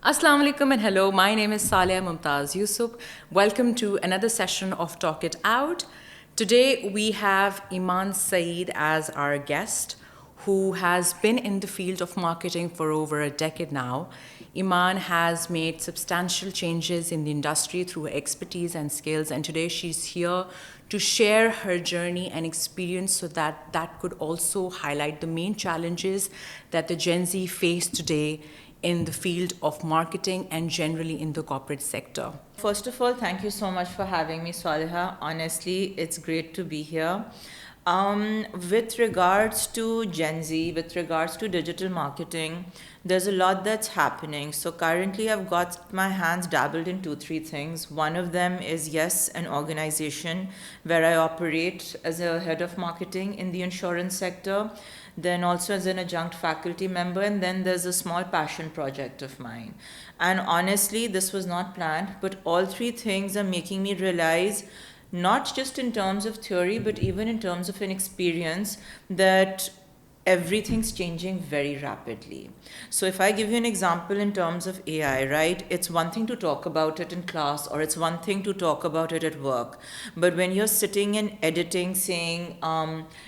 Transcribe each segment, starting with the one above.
Assalamu alaikum and hello. My name is Saleh Mumtaz Yusuf. Welcome to another session of Talk It Out. Today we have Iman Saeed as our guest, who has been in the field of marketing for over a decade now. Iman has made substantial changes in the industry through her expertise and skills, and today she's here to share her journey and experience so that could also highlight the main challenges that the Gen Z face today in the field of marketing and generally in the corporate sector. First of all, thank you so much for having me, Saliha. Honestly, it's great to be here. With regards to Gen Z, with regards to digital marketing, there's a lot that's happening. So currently, I've got my hands dabbled in two, three things. One of them is, yes, an organization where I operate as a head of marketing in the insurance sector, then also as an adjunct faculty member, and then there's a small passion project of mine. And honestly, this was not planned, but all three things are making me realize, not just in terms of theory, but even in terms of an experience, that everything's changing very rapidly. So if I give you an example in terms of AI, right, it's one thing to talk about it in class, or it's one thing to talk about it at work. But when you're sitting and editing, saying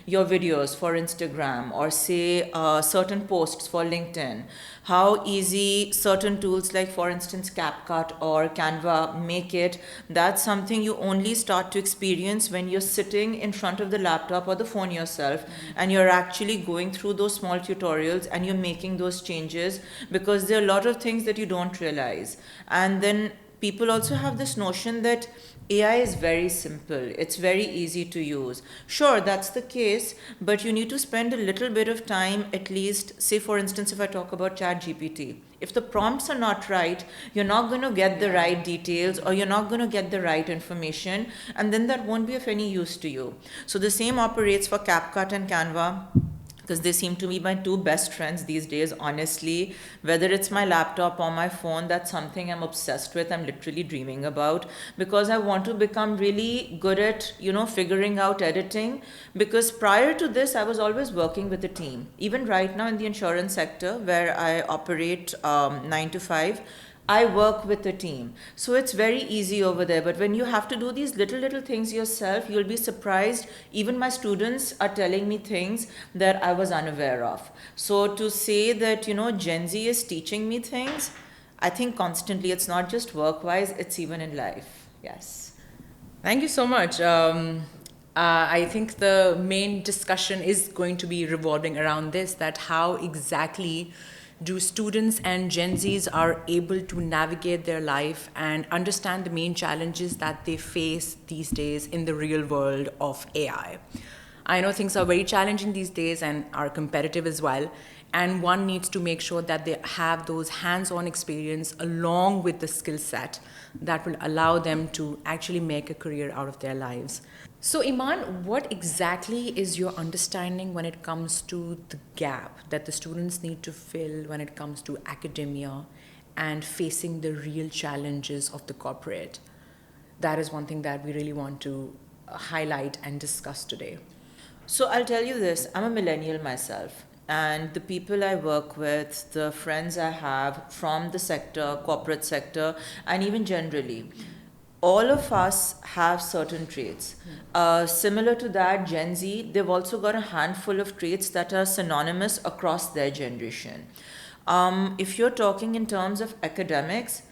your videos for Instagram, or say certain posts for LinkedIn, how easy certain tools like, for instance, CapCut or Canva make it, that's something you only start to experience when you're sitting in front of the laptop or the phone yourself, and you're actually going through those small tutorials and you're making those changes, because there are a lot of things that you don't realize. And then people also have this notion that AI is very simple, it's very easy to use. Sure, that's the case, but you need to spend a little bit of time, at least. Say, for instance, if I talk about ChatGPT, if the prompts are not right, you're not going to get the right details, or you're not going to get the right information, and then that won't be of any use to you. So the same operates for CapCut and Canva, because they seem to be my two best friends these days, honestly. Whether it's my laptop or my phone, that's something I'm obsessed with, I'm literally dreaming about, because I want to become really good at, figuring out editing. Because prior to this, I was always working with a team. Even right now in the insurance sector, where I operate 9 to 5, I work with a team. So it's very easy over there. But when you have to do these little things yourself, you'll be surprised. Even my students are telling me things that I was unaware of. So to say that, Gen Z is teaching me things, I think constantly. It's not just work-wise, it's even in life. Yes. Thank you so much. I think the main discussion is going to be revolving around this, that how exactly do students and Gen Zs are able to navigate their life and understand the main challenges that they face these days in the real world of AI. I know things are very challenging these days and are competitive as well, and one needs to make sure that they have those hands-on experience along with the skill set that will allow them to actually make a career out of their lives. So Iman, what exactly is your understanding when it comes to the gap that the students need to fill when it comes to academia and facing the real challenges of the corporate? That is one thing that we really want to highlight and discuss today. So I'll tell you this, I'm a millennial myself. And the people I work with, the friends I have from the sector, corporate sector, and even generally, all of us have certain traits. Similar to that, Gen Z, they've also got a handful of traits that are synonymous across their generation. If you're talking in terms of academics,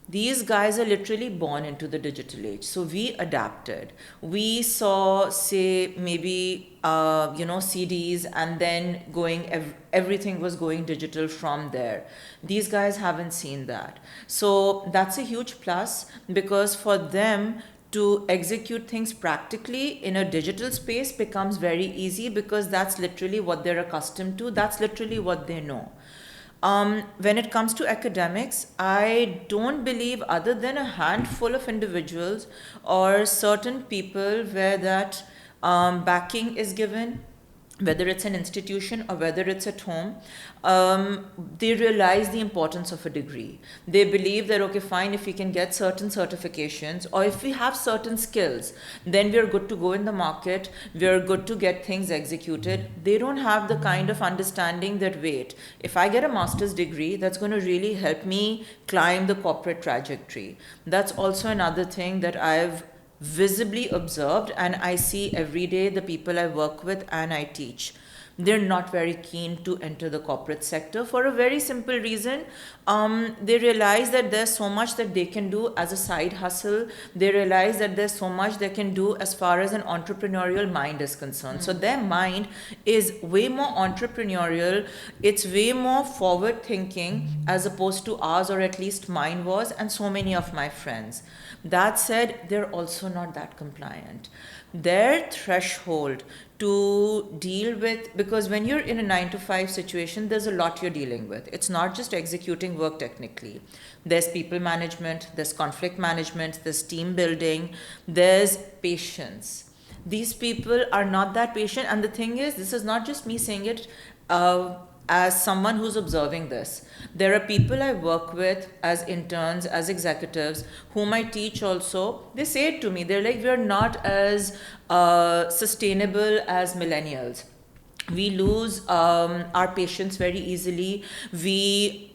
these guys are literally born into the digital age. So we adapted. We saw, say, maybe, CDs, and then everything was going digital from there. These guys haven't seen that. So that's a huge plus, because for them to execute things practically in a digital space becomes very easy, because that's literally what they're accustomed to. That's literally what they know. When it comes to academics, I don't believe, other than a handful of individuals or certain people where that backing is given, whether it's an institution or whether it's at home, they realize the importance of a degree. They believe that, okay, fine, if we can get certain certifications or if we have certain skills, then we're good to go in the market, we're good to get things executed. They don't have the kind of understanding that, wait, if I get a master's degree, that's going to really help me climb the corporate trajectory. That's also another thing that I've visibly observed, and I see every day the people I work with and I teach. They're not very keen to enter the corporate sector for a very simple reason. They realize that there's so much that they can do as a side hustle. They realize that there's so much they can do as far as an entrepreneurial mind is concerned. So their mind is way more entrepreneurial. It's way more forward thinking as opposed to ours, or at least mine was, and so many of my friends. That said, they're also not that compliant. Their threshold to deal with, because when you're in a 9 to 5 situation, there's a lot you're dealing with. It's not just executing work technically. There's people management, there's conflict management, there's team building, there's patience. These people are not that patient. And the thing is, this is not just me saying it as someone who's observing this. There are people I work with as interns, as executives, whom I teach also. They say it to me. They're like, we're not as sustainable as millennials. We lose our patience very easily. We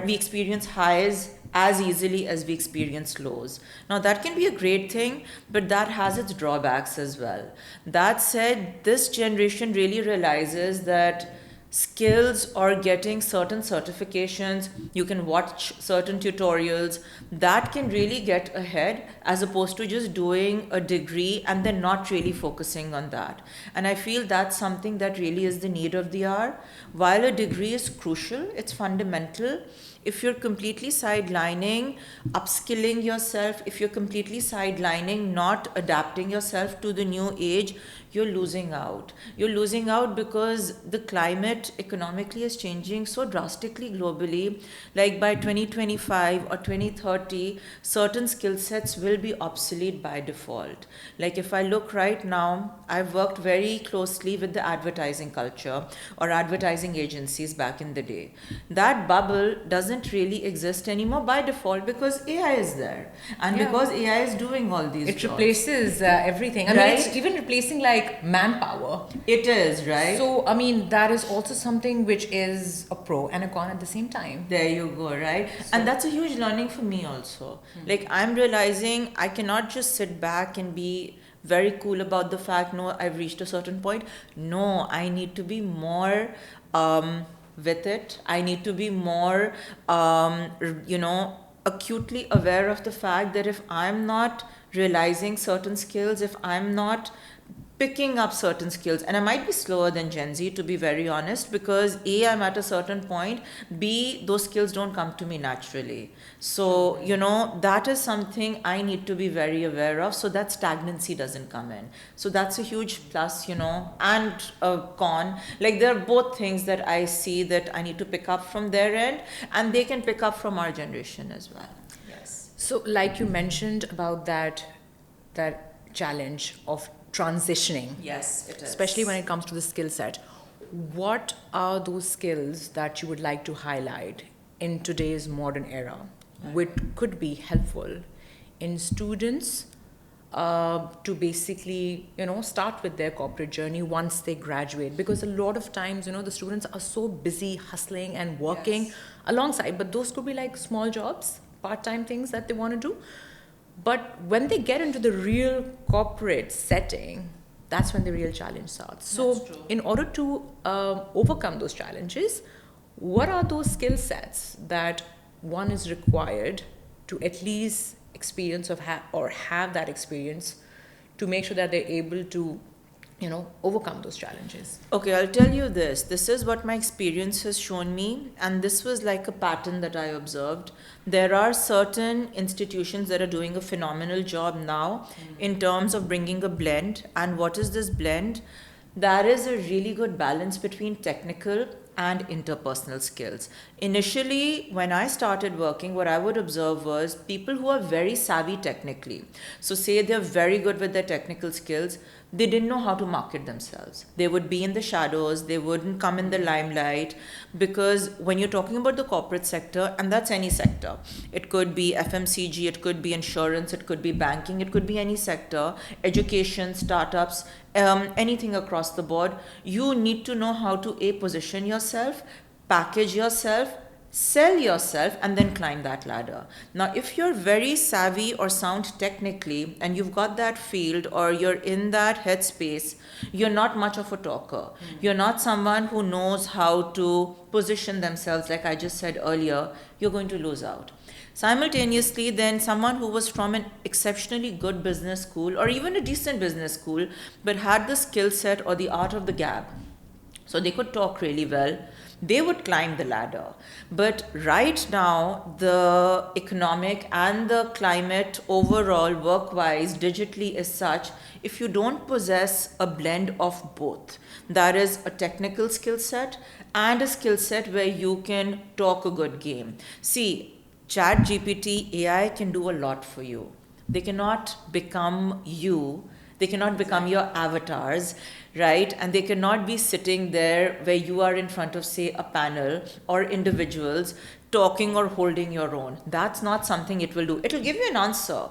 experience highs as easily as we experience lows. Now that can be a great thing, but that has its drawbacks as well. That said, this generation really realizes that skills or getting certain certifications, you can watch certain tutorials, that can really get ahead as opposed to just doing a degree and then not really focusing on that. And I feel that's something that really is the need of the hour. While a degree is crucial, it's fundamental, if you're completely sidelining upskilling yourself, if you're completely sidelining not adapting yourself to the new age, you're losing out. You're losing out because the climate economically is changing so drastically globally. Like by 2025 or 2030, certain skill sets will be obsolete by default. Like if I look right now, I've worked very closely with the advertising culture or advertising agencies back in the day. That bubble doesn't really exist anymore by default because AI is there. And because AI is doing all these jobs. It replaces everything. I mean, it's even replacing like manpower. It is, right? So, I mean, that is also something which is a pro and a con at the same time. There you go, right? So, and that's a huge learning for me also. Like, I'm realizing I cannot just sit back and be very cool about the fact, no, I've reached a certain point. No, I need to be more with it. I need to be more, acutely aware of the fact that if I'm not realizing certain skills, if I'm not picking up certain skills, and I might be slower than Gen Z, to be very honest, because A, I'm at a certain point, B, those skills don't come to me naturally. So, that is something I need to be very aware of so that stagnancy doesn't come in. So that's a huge plus, and a con. Like there are both things that I see that I need to pick up from their end, and they can pick up from our generation as well. Yes. So like you mentioned about that challenge of transitioning. Yes, it is. Especially when it comes to the skill set. What are those skills that you would like to highlight in today's modern era, which could be helpful in students to basically, start with their corporate journey once they graduate? Because a lot of times, the students are so busy hustling and working alongside, but those could be like small jobs, part-time things that they want to do. But when they get into the real corporate setting, that's when the real challenge starts. So in order to overcome those challenges, what are those skill sets that one is required to at least experience of have that experience to make sure that they're able to overcome those challenges? Okay, I'll tell you this. This is what my experience has shown me, and this was like a pattern that I observed. There are certain institutions that are doing a phenomenal job now in terms of bringing a blend. And what is this blend? There is a really good balance between technical and interpersonal skills. Initially, when I started working, what I would observe was people who are very savvy technically. So, say they're very good with their technical skills, they didn't know how to market themselves. They would be in the shadows, they wouldn't come in the limelight, because when you're talking about the corporate sector, and that's any sector, it could be FMCG, it could be insurance, it could be banking, it could be any sector, education, startups, anything across the board, you need to know how to position yourself, package yourself, sell yourself, and then climb that ladder. Now, if you're very savvy or sound technically and you've got that field or you're in that headspace, you're not much of a talker. You're not someone who knows how to position themselves, like I just said earlier, you're going to lose out. Simultaneously, then someone who was from an exceptionally good business school or even a decent business school but had the skill set or the art of the gab, so they could talk really well, they would climb the ladder. But right now, the economic and the climate overall, work-wise, digitally is such, if you don't possess a blend of both, that is a technical skill set and a skill set where you can talk a good game. See, Chat GPT, AI can do a lot for you. They cannot become you. They cannot become your avatars, right? And they cannot be sitting there where you are in front of, say, a panel or individuals talking or holding your own. That's not something it will do. It will give you an answer.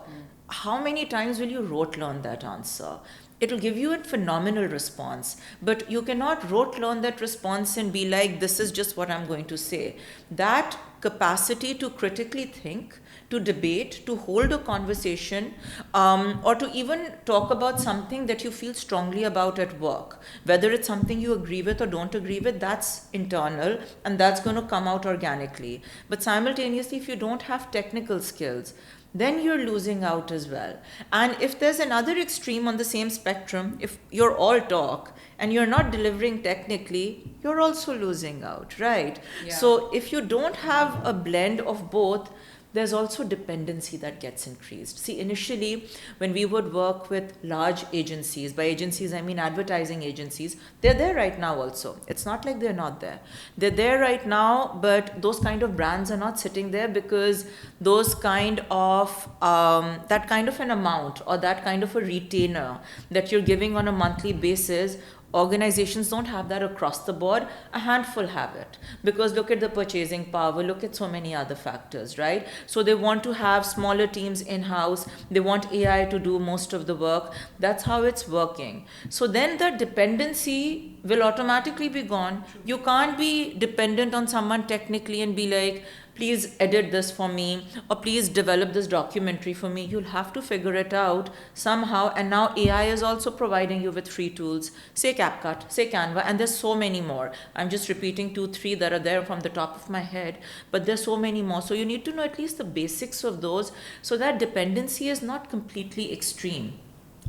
How many times will you rote learn that answer? It will give you a phenomenal response, but you cannot rote learn that response and be like, this is just what I'm going to say. That capacity to critically think, to debate, to hold a conversation, or to even talk about something that you feel strongly about at work, whether it's something you agree with or don't agree with, that's internal and that's going to come out organically. But simultaneously, if you don't have technical skills, then you're losing out as well. And if there's another extreme on the same spectrum, if you're all talk and you're not delivering technically, you're also losing out, right? Yeah. So if you don't have a blend of both, there's also dependency that gets increased. See, initially, when we would work with large agencies, by agencies I mean advertising agencies, they're there right now also. It's not like they're not there. They're there right now, but those kind of brands are not sitting there because those kind of, that kind of an amount or that kind of a retainer that you're giving on a monthly basis, organizations don't have that across the board. A handful have it because look at the purchasing power, look at so many other factors, right? So they want to have smaller teams in-house, they want AI to do most of the work. That's how it's working. So then the dependency will automatically be gone. You can't be dependent on someone technically and be like, please edit this for me, or please develop this documentary for me. You'll have to figure it out somehow. And now AI is also providing you with free tools, say CapCut, say Canva, and there's so many more. I'm just repeating 2-3 that are there from the top of my head, but there's so many more. So you need to know at least the basics of those so that dependency is not completely extreme.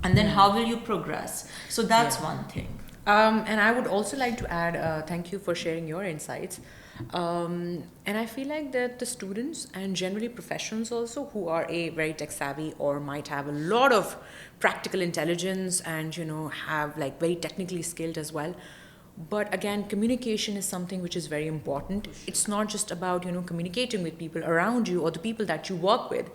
And then how will you progress? So that's one thing. And I would also like to add, thank you for sharing your insights. And I feel like that the students and generally professionals also who are very tech savvy or might have a lot of practical intelligence and, have like very technically skilled as well. But again, communication is something which is very important. It's not just about, communicating with people around you or the people that you work with.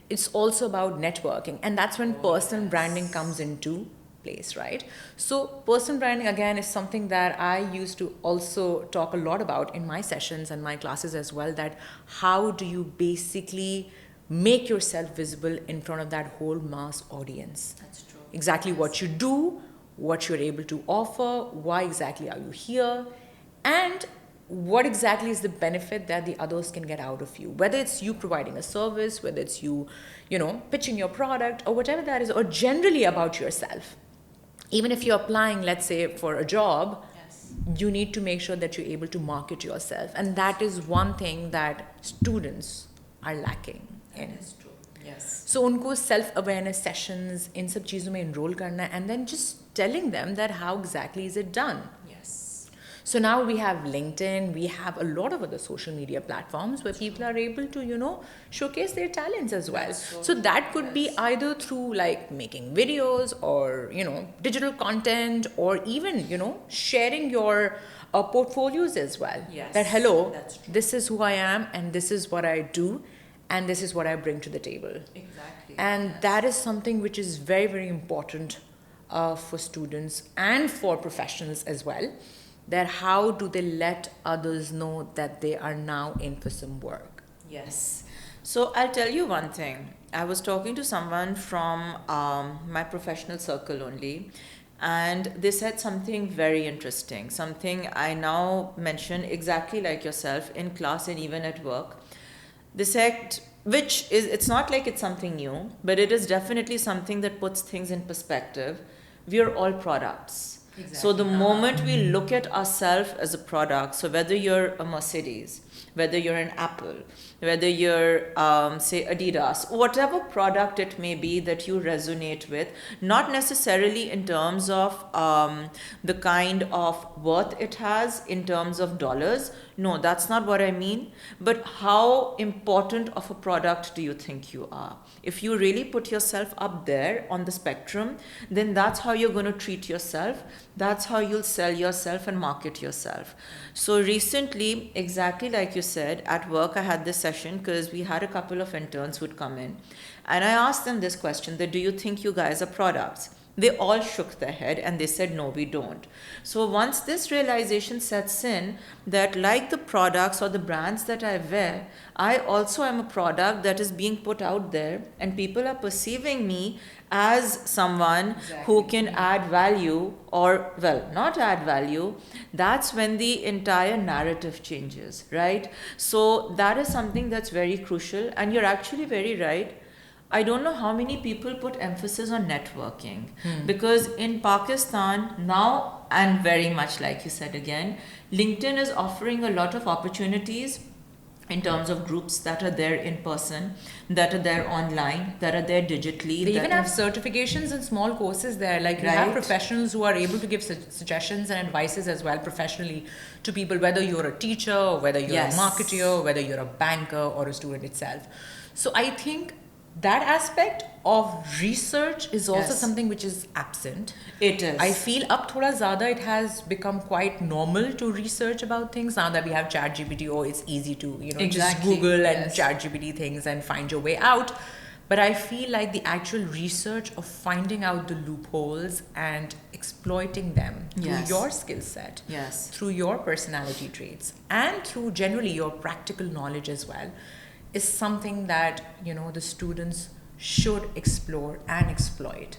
It's also about networking. And that's when personal branding comes into place, right? So personal branding again is something that I used to also talk a lot about in my sessions and my classes as well, that how do you basically make yourself visible in front of that whole mass audience? That's true. Exactly what you do, what you're able to offer, why exactly are you here, and what exactly is the benefit that the others can get out of you, whether it's you providing a service, whether it's you pitching your product or whatever that is, or generally about yourself. Even if you're applying, let's say, for a job, Yes. you need to make sure that you're able to market yourself. And that is one thing that students are lacking in. That is true. Yes. So उनको self awareness sessions इन सब चीज़ों में enroll करना है, and then just telling them that how exactly is it done. Yes. So now we have LinkedIn, we have a lot of other social media platforms where people are able to, showcase their talents as well. So that could be either through like making videos or, digital content, or even, sharing your portfolios as well. Yes, that hello, that's true. this is who I am and this is what I do and this is what I bring to the table. Exactly. And yes. that is something which is very, very important for students and for professionals as well. That how do they let others know that they are now in for some work? Yes. So I'll tell you one thing. I was talking to someone from my professional circle only, and they said something very interesting, something I now mention exactly like yourself in class and even at work. They said, which is, it's not like it's something new, but it is definitely something that puts things in perspective. We are all products. Exactly. So the moment we look at ourselves as a product, so whether you're a Mercedes, whether you're an Apple, whether you're, say, Adidas, whatever product it may be that you resonate with, not necessarily in terms of the kind of worth it has in terms of dollars. No, that's not what I mean. But how important of a product do you think you are? If you really put yourself up there on the spectrum, then that's how you're going to treat yourself. That's how you'll sell yourself and market yourself. So recently, exactly like you said, at work I had this session because we had a couple of interns who'd come in. And I asked them this question, that do you think you guys are products? They all shook their head and they said, no, we don't. So once this realization sets in that like the products or the brands that I wear, I also am a product that is being put out there and people are perceiving me as someone who can add value or, well, not add value, that's when the entire narrative changes, right? So that is something that's very crucial, and you're actually very right. I don't know how many people put emphasis on networking because in Pakistan now, and very much like you said again, LinkedIn is offering a lot of opportunities in terms of groups that are there in person, that are there online, that are there digitally. They even have certifications and small courses there. Like you have professionals who are able to give suggestions and advices as well professionally to people, whether you're a teacher, or whether you're a marketer, whether you're a banker or a student itself. So I think that aspect of research is also something which is absent. It is. I feel up thoda zyada it has become quite normal to research about things now that we have ChatGPT. Or it's easy to just Google and ChatGPT things and find your way out. But I feel like the actual research of finding out the loopholes and exploiting them through your skill set, through your personality traits, and through generally your practical knowledge as well, is something that the students should explore and exploit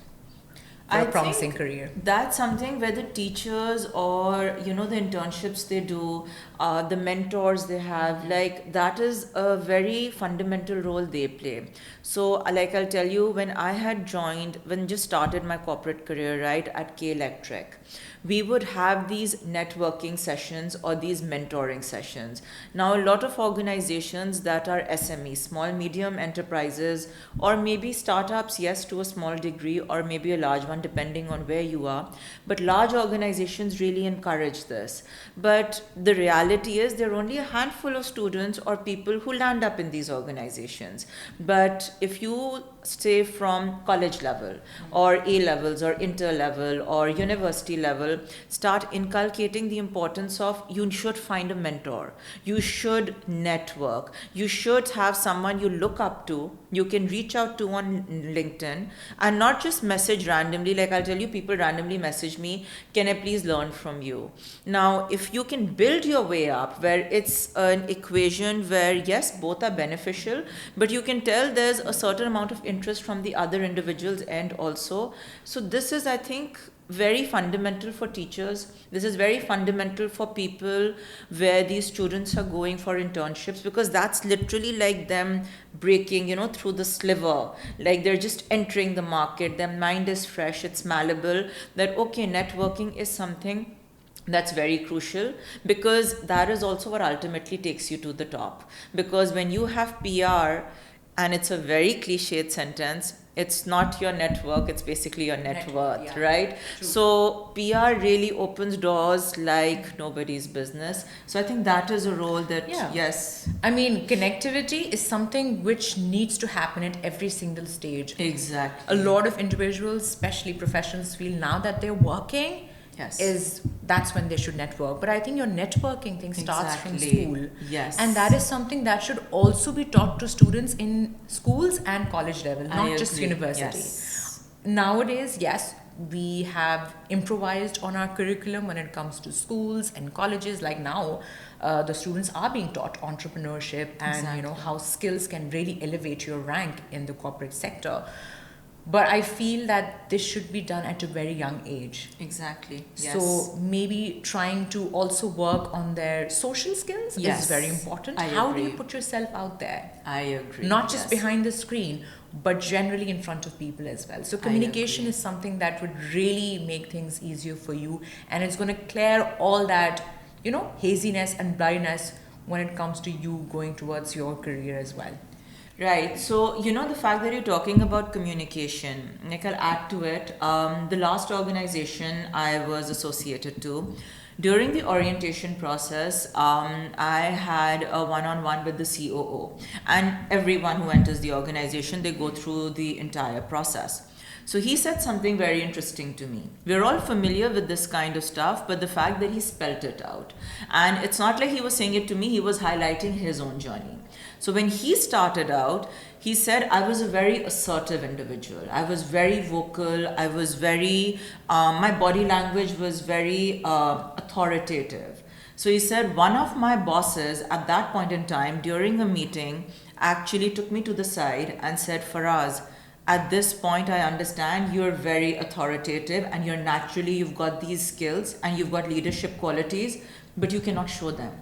for a promising career. That's something where the teachers or the internships they do, the mentors they have, like that is a very fundamental role they play. So like I'll tell you, when just started my corporate career right at K Electric, we would have these networking sessions or these mentoring sessions. Now, a lot of organizations that are SME, small medium enterprises, or maybe startups, yes, to a small degree, or maybe a large one, depending on where you are. But large organizations really encourage this. But the reality is there are only a handful of students or people who land up in these organizations. But if you say from college level or A levels or inter level or university level, start inculcating the importance of you should find a mentor, you should network, you should have someone you look up to, you can reach out to on LinkedIn, and not just message randomly. Like I'll tell you, people randomly message me, can I please learn from you? Now, if you can build your way up where it's an equation where yes, both are beneficial, but you can tell there's a certain amount of interest from the other individuals and also. So this is, I think, very fundamental for teachers. This is very fundamental for people where these students are going for internships, because that's literally like them breaking, through the sliver. Like they're just entering the market. Their mind is fresh. It's malleable. That, okay, networking is something that's very crucial, because that is also what ultimately takes you to the top. Because when you have PR, and it's a very cliched sentence, It's not your network, it's basically your net worth, yeah. right? True. So PR really opens doors like nobody's business. So I think that is a role that, Yeah. yes, I mean, connectivity is something which needs to happen at every single stage. exactly. A lot of individuals, especially professionals, feel now that they're working, Yes. that's when they should network. But I think your networking thing starts from Exactly. school. Yes. And that is something that should also be taught to students in schools and college level, I not just agree. university. Yes. Nowadays, yes, we have improvised on our curriculum when it comes to schools and colleges. Like now, the students are being taught entrepreneurship and you know Exactly. how skills can really elevate your rank in the corporate sector. But I feel that this should be done at a very young age. Exactly. Yes. So maybe trying to also work on their social skills Yes, is very important. I How do you agree. put yourself out there? I agree. Not just yes. behind the screen, but generally in front of people as well. So communication agree. is something that would really make things easier for you, and it's going to clear all that, you know, haziness and blindness when it comes to you going towards your career as well. Right. So, you know, the fact that you're talking about communication, like I'll add to it. The last organization I was associated to, during the orientation process, I had a one-on-one with the COO, and everyone who enters the organization, they go through the entire process. So he said something very interesting to me. We're all familiar with this kind of stuff, but the fact that he spelt it out. And it's not like he was saying it to me, he was highlighting his own journey. So when he started out, he said, I was a very assertive individual. I was very vocal. I was very, my body language was very authoritative. So he said, one of my bosses at that point in time during a meeting actually took me to the side and said, Faraz, at this point I understand you're very authoritative and you've got these skills and you've got leadership qualities, but you cannot show them.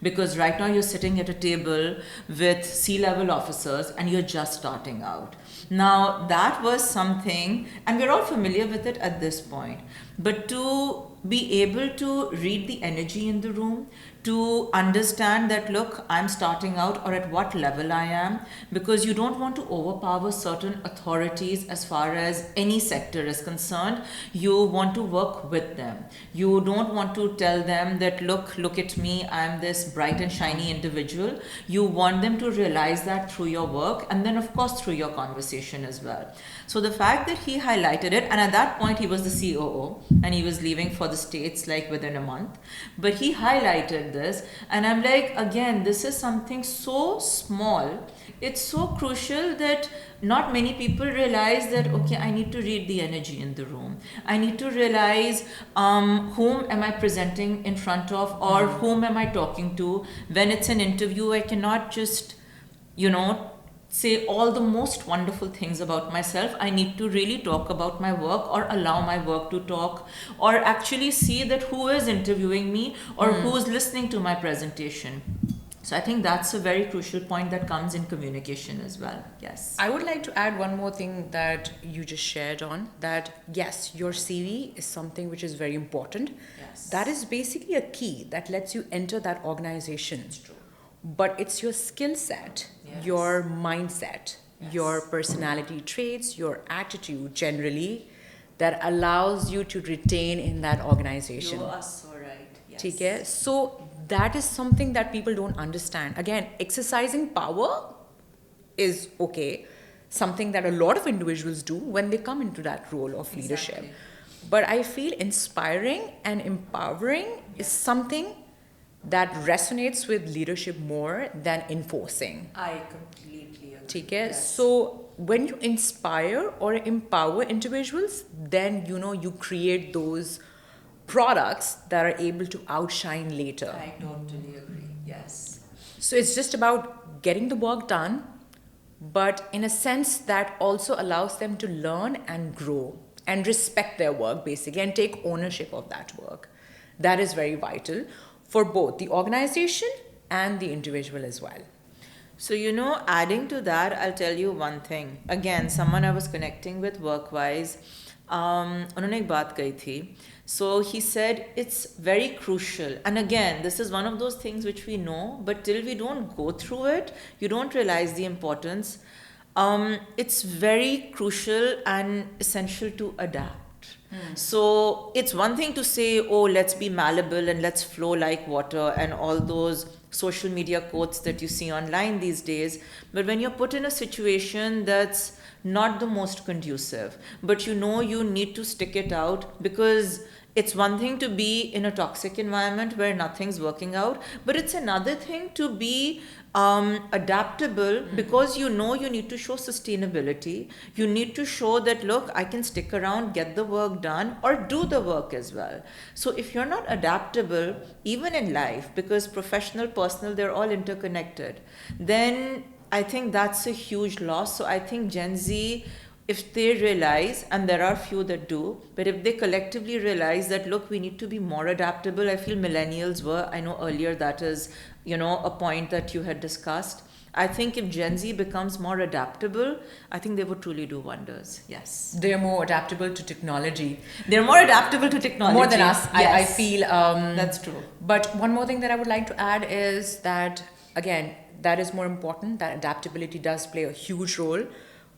Because right now you're sitting at a table with C-level officers and you're just starting out. Now that was something, and we're all familiar with it at this point, but to be able to read the energy in the room, to understand that, look, I'm starting out or at what level I am, because you don't want to overpower certain authorities as far as any sector is concerned. You want to work with them. You don't want to tell them that, look at me, I'm this bright and shiny individual. You want them to realize that through your work and then, of course, through your conversation as well. So the fact that he highlighted it, and at that point he was the COO and he was leaving for the States like within a month, but he highlighted this, and I'm like, again, this is something so small. It's so crucial that not many people realize that, okay, I need to read the energy in the room. I need to realize whom am I presenting in front of, or whom am I talking to. When it's an interview, I cannot just, say all the most wonderful things about myself. I need to really talk about my work or allow my work to talk, or actually see that who is interviewing me or who is listening to my presentation. So I think that's a very crucial point that comes in communication as well. Yes. I would like to add one more thing that you just shared on, that yes, your CV is something which is very important. Yes. That is basically a key that lets you enter that organization. It's true. But it's your skill set, Yes. your mindset, Yes. your personality traits, your attitude generally that allows you to retain in that organization. You are so right. Yes. ठीक है? So that is something that people don't understand. Again, exercising power is okay, something that a lot of individuals do when they come into that role of leadership. Exactly. But I feel inspiring and empowering is something that resonates with leadership more than enforcing. I completely agree. ठीक है? Yes. So when you inspire or empower individuals, then you create those products that are able to outshine later. I totally agree. Yes. So it's just about getting the work done, but in a sense that also allows them to learn and grow and respect their work basically and take ownership of that work. That is very vital for both the organization and the individual as well. So, adding to that, I'll tell you one thing. Again, someone I was connecting with work-wise, उन्होंने एक बात कही थी. So he said it's very crucial. And again, this is one of those things which we know, but till we don't go through it, you don't realize the importance. It's very crucial and essential to adapt. So it's one thing to say, oh, let's be malleable and let's flow like water and all those social media quotes that you see online these days. But when you're put in a situation that's not the most conducive, but you know you need to stick it out, because it's one thing to be in a toxic environment where nothing's working out, but it's another thing to be adaptable, because you know you need to show sustainability. You need to show that, look, I can stick around, get the work done, or do the work as well. So if you're not adaptable, even in life, because professional, personal, they're all interconnected, then I think that's a huge loss. So I think Gen Z, if they realize, and there are few that do, but if they collectively realize that, look, we need to be more adaptable. I feel millennials were, I know earlier that is, a point that you had discussed. I think if Gen Z becomes more adaptable, I think they would truly do wonders. Yes. They're more adaptable to technology. They're more adaptable to technology. More than us, I Yes. feel. That's true. But one more thing that I would like to add is that, again, that is more important, that adaptability does play a huge role.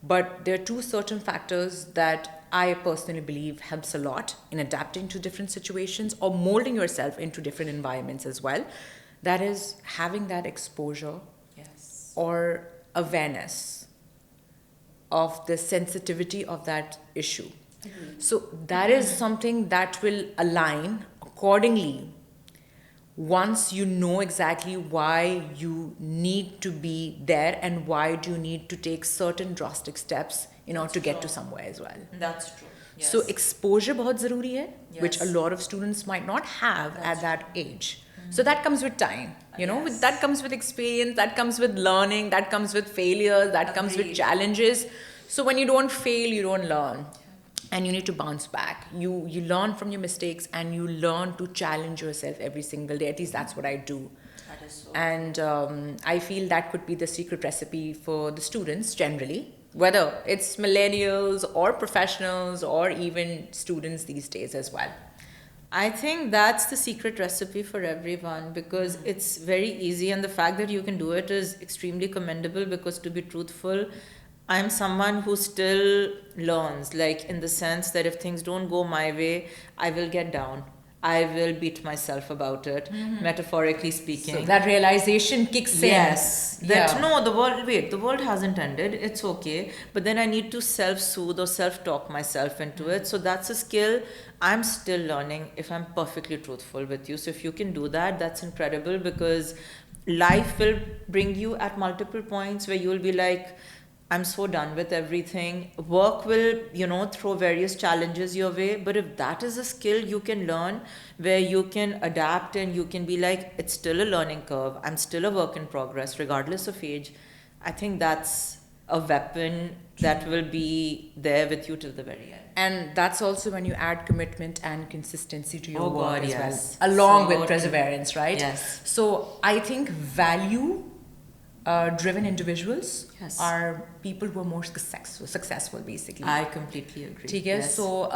But there are two certain factors that I personally believe helps a lot in adapting to different situations or molding yourself into different environments as well. That is having that exposure Yes. or awareness of the sensitivity of that issue. So that is something that will align accordingly once you know exactly why you need to be there and why do you need to take certain drastic steps in order to get to somewhere as well. That's true. Yes. So exposure बहुत ज़रूरी है, which a Yes. lot of students might not have at that age. So that comes with time, Yes. that comes with experience, that comes with learning, that comes with failures, that comes with Agreed. challenges. So when you don't fail, you don't learn. And you need to bounce back. You learn from your mistakes and you learn to challenge yourself every single day. At least that's what I do. That is so. And I feel that could be the secret recipe for the students generally, whether it's millennials or professionals or even students these days as well. I think that's the secret recipe for everyone, because it's very easy, and the fact that you can do it is extremely commendable, because to be truthful, I'm someone who still learns, like in the sense that if things don't go my way, I will get down. I will beat myself about it, metaphorically speaking. So that realization kicks in. Yes. That Yeah. no, the world hasn't ended. It's okay. But then I need to self-soothe or self-talk myself into it. So that's a skill I'm still learning, if I'm perfectly truthful with you. So if you can do that, that's incredible, because life will bring you at multiple points where you'll be like, I'm so done with everything. Work will, throw various challenges your way. But if that is a skill you can learn, where you can adapt and you can be like, it's still a learning curve. I'm still a work in progress, regardless of age. I think that's a weapon that will be there with you till the very end. And that's also when you add commitment and consistency to your Oh work God, as yes. well, along So with true. perseverance, right? Yes. So I think value driven individuals Yes. are people who are more successful basically. I completely agree. ठीक है? Yes. So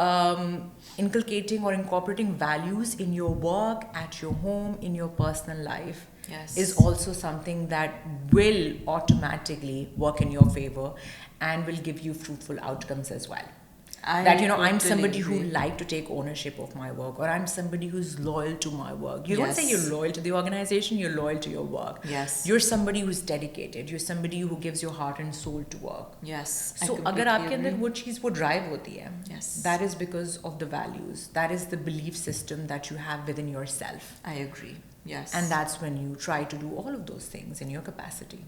inculcating or incorporating values in your work, at your home, in your personal life Yes. is also something that will automatically work in your favor and will give you fruitful outcomes as well. I That I'm totally somebody who agree. like to take ownership of my work, or I'm somebody who's loyal to my work. You don't say Yes. you're loyal to the organization, you're loyal to your work. Yes. You're somebody who's dedicated, you're somebody who gives your heart and soul to work. Yes. I So completely अगर आपके अंदर agree. वो चीज़ वो drive होती है, Yes. that is because of the values, that is the belief system that you have within yourself, I agree. Yes. and that's when you try to do all of those things in your capacity.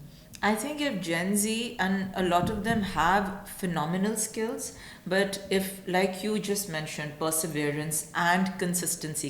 I think if Gen Z, and a lot of them have phenomenal skills, but if, like you just mentioned, perseverance and consistency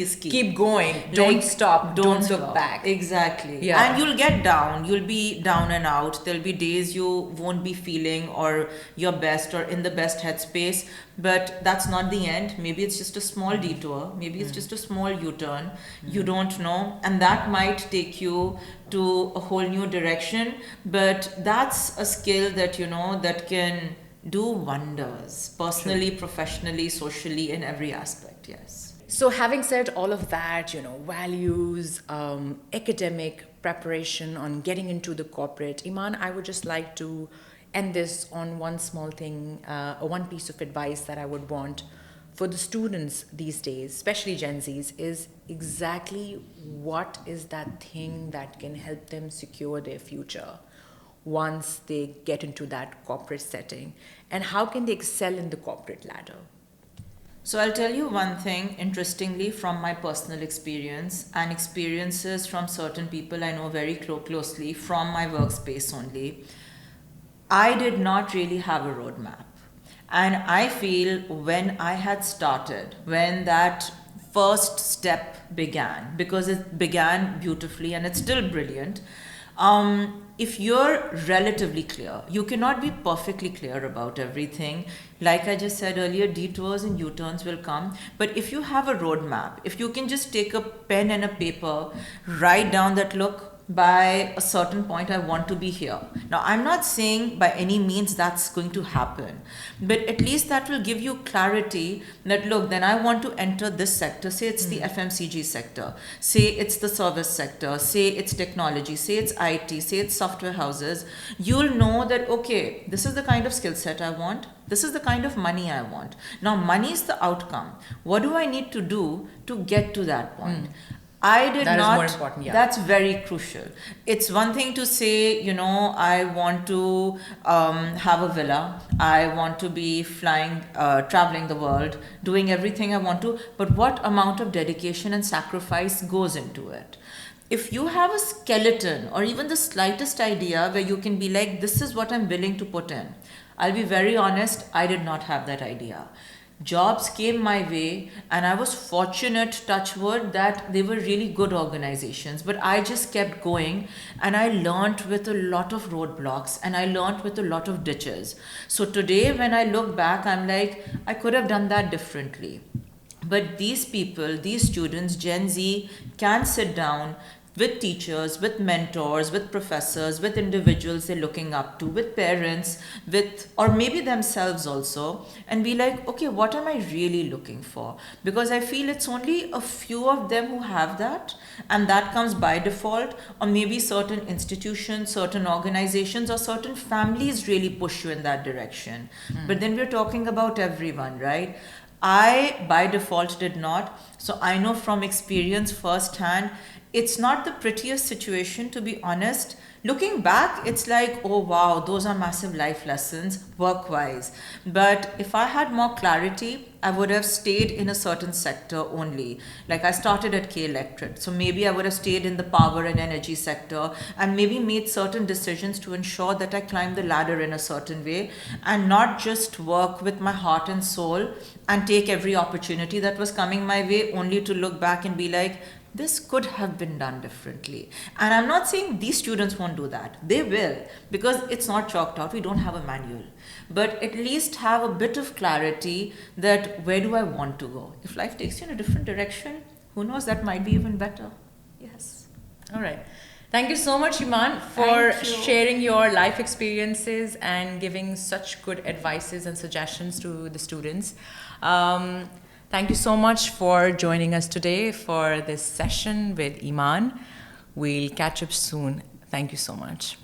is key. Keep going, don't Like, stop, don't look stop. back. Exactly. Yeah. And you'll get down. You'll be down and out. There'll be days you won't be feeling or your best or in the best headspace. But that's not the end. Maybe it's just a small detour. Maybe it's just a small U-turn. You don't know. And that might take you to a whole new direction. But that's a skill that, that can do wonders. Personally, professionally, socially, in every aspect. Yes. So having said all of that, values, academic preparation on getting into the corporate, Iman, I would just like to end this on one small thing, one piece of advice that I would want for the students these days, especially Gen Zs, is exactly what is that thing that can help them secure their future once they get into that corporate setting, and how can they excel in the corporate ladder? So I'll tell you one thing, interestingly, from my personal experience and experiences from certain people I know very closely from my workspace only. I did not really have a roadmap. And I feel when I had started, when that first step began, because it began beautifully and it's still brilliant, if you're relatively clear, you cannot be perfectly clear about everything. Like I just said earlier, detours and U-turns will come. But if you have a roadmap, if you can just take a pen and a paper, write down that, look, by a certain point, I want to be here. Now, I'm not saying by any means that's going to happen, but at least that will give you clarity that, look, then I want to enter this sector. Say it's the FMCG sector, say it's the service sector, say it's technology, say it's IT, say it's software houses. You'll know that, okay, this is the kind of skill set I want. This is the kind of money I want. Now, money is the outcome. What do I need to do to get to that point? I did That is not. more important, yeah. That's very crucial. It's one thing to say, I want to have a villa. I want to be flying, traveling the world, doing everything I want to. But what amount of dedication and sacrifice goes into it? If you have a skeleton or even the slightest idea where you can be like, this is what I'm willing to put in. I'll be very honest, I did not have that idea. Jobs came my way and I was fortunate, touch wood, that they were really good organizations. But I just kept going and I learned with a lot of roadblocks and I learned with a lot of ditches. So today when I look back, I'm like, I could have done that differently. But these people, these students, Gen Z, can sit down with teachers, with mentors, with professors, with individuals they're looking up to, with parents, with, or maybe themselves also, and be like, okay, what am I really looking for? Because I feel it's only a few of them who have that, and that comes by default, or maybe certain institutions, certain organizations, or certain families really push you in that direction. But then we're talking about everyone, right? I, by default, did not. So I know from experience firsthand, it's not the prettiest situation, to be honest. Looking back, it's like, oh wow, those are massive life lessons work-wise. But if I had more clarity, I would have stayed in a certain sector only. Like I started at K Electric, so maybe I would have stayed in the power and energy sector and maybe made certain decisions to ensure that I climb the ladder in a certain way and not just work with my heart and soul and take every opportunity that was coming my way only to look back and be like, this could have been done differently. And I'm not saying these students won't do that. They will, because it's not chalked out. We don't have a manual. But at least have a bit of clarity that where do I want to go? If life takes you in a different direction, who knows, that might be even better. Yes. All right. Thank you so much, Iman, for Thank you. sharing your life experiences and giving such good advices and suggestions to the students. Thank you so much for joining us today for this session with Iman. We'll catch up soon. Thank you so much.